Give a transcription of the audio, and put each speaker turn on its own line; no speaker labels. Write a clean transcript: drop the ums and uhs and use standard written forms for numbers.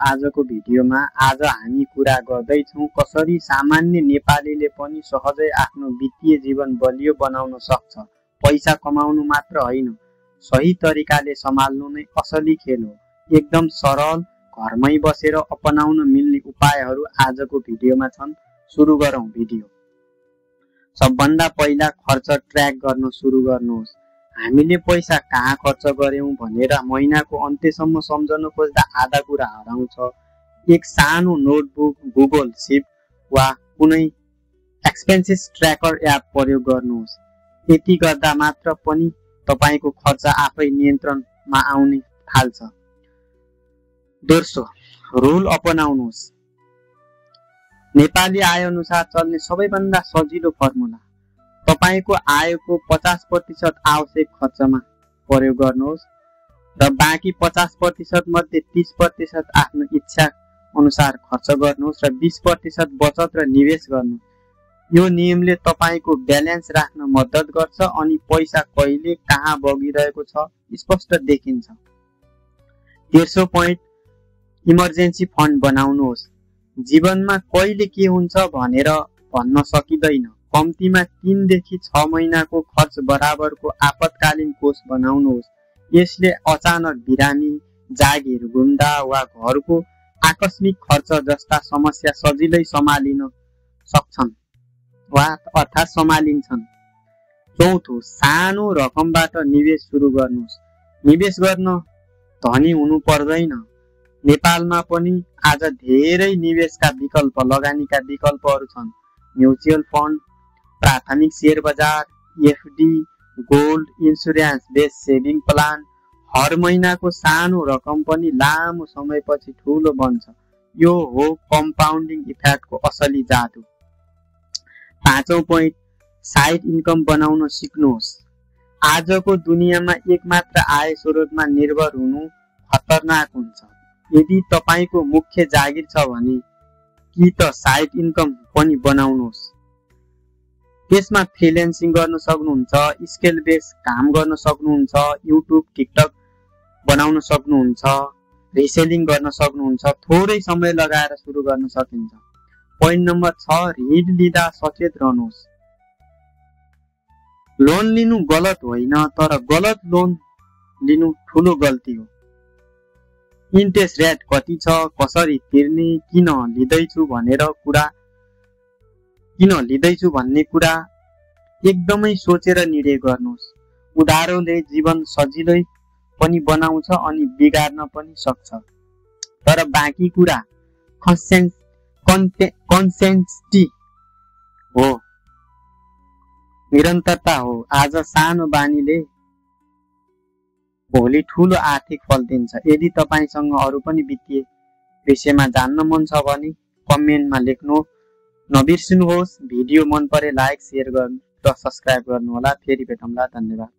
आजको भिडियोमा आज हामी कुरा गर्दैछौँ कसरी सामान्य नेपालीले पनि सहजै आफ्नो वित्तीय जीवन बलियो बनाउन सक्छ। पैसा कमाउनु मात्र होइन, सही तरिकाले सम्हाल्नु नै असली खेल हो। एकदम सरल, घरमै बसेर अपनाउन मिल्ने उपायहरू आजको भिडियोमा छन्। सुरु गरौँ भिडियो। सबभन्दा पहिला खर्च ट्र्याक गर्न सुरु गर्नुहोस्। हामीले पैसा कहाँ खर्च गर्यौं भनेर महिनाको अन्त्यसम्म सम्झन खोज्दा आधा कुरा हराउँछ। एक सानो नोटबुक, गुगल सिट वा कुनै एक्सपेन्सेस ट्र्याकर एप प्रयोग गर्नुहोस्। यति गर्दा मात्र पनि तपाईको खर्च आफै नियन्त्रणमा आउन थाल्छ। दोस्रो, रुल अपनाउनुहोस्। नेपाली आय अनुसार चल्ने सबैभन्दा सजिलो फर्मुला। तपाईको आयको 50% आवश्यक खर्चमा प्रयोग गर्नुहोस् र बाँकी 50% मध्ये 30% आफ्नो इच्छा अनुसार खर्च गर्नुहोस् र 20% बचत र निवेश गर्नुहोस्। यो नियमले तपाईको ब्यालेन्स राख्न मद्दत गर्छ अनि पैसा कहिले कहाँ बगिरहेको छ स्पष्ट देखिन्छ। तेस्रो पोइन्ट, इमर्जेन्सी फन्ड बनाउनुहोस्। जीवनमा कहिले के हुन्छ भनेर भन्न सकिँदैन। कम्तीमा 3 देखि 6 महिनाको खर्च बराबरको आपतकालीन कोष बनाउनुहोस्। यसले अचानक बिरामी, जागिर गुम्दा वा घरको आकस्मिक खर्च जस्ता समस्या सजिलै सम्हालिन सक्छन् वा अर्थात् सम्हालिन्छन्। चौथो, सानो रकमबाट निवेश सुरु गर्नुहोस्। निवेश गर्न धनी हुनु पर्दैन। नेपालमा पनि आज धेरै निवेशका विकल्प, लगानीका विकल्पहरू छन्। म्युचुअल फन्ड, प्राथमिक शेयर बजार, FD, gold, insurance based saving plan. हर महिनाको सानो रकम पनि लामो समयपछि ठूलो बन्छ। यो हो कम्पाउन्डिङ इफेक्टको असली जादु। पाँचौं पोइन्ट, साइड इन्कम बनाउन सिक्नुहोस्। आजको दुनियाँमा एकमात्र आय स्रोतमा निर्भर हुनु खतरनाक हुन्छ। यदि तपाईको मुख्य जागिर छ भने कि त साइड इन्कम पनि बनाउनुहोस्। त्यसमा फ्रिल्यान्सिङ गर्न सक्नुहुन्छ, स्केल बेस काम गर्न सक्नुहुन्छ, युट्युब, टिकटक बनाउन सक्नुहुन्छ, रिसेलिङ गर्न सक्नुहुन्छ। थोरै समय लगाएर सुरु गर्न सकिन्छ। पोइन्ट नम्बर 6, ऋण लिँदा सचेत रहनुहोस्। लोन लिनु गलत होइन, तर गलत लोन लिनु ठूलो गल्ती हो। इन्ट्रेस्ट रेट कति छ, कसरी तिर्ने, किन लिँदैछु भन्ने कुरा एकदमै सोचेर निर्णय गर्नुहोस्। उधारोले जीवन सजिलै पनि बनाउँछ अनि बिगार्न पनि सक्छ। तर बाँकी कुरा कन्सिस्टेन्सी हो, निरन्तरता हो। आज सानो बानीले भोलि ठूलो आर्थिक फल दिन्छ। यदि तपाईसँग अरू पनि वित्तीय विषयमा जान्न मन छ भने कमेन्टमा लेख्नु नबिर्सनुहोस्। भिडियो मन परे लाइक, शेयर गर्नु र सब्स्क्राइब गर्नुहोला। फेरि भेटौँला। धन्यवाद।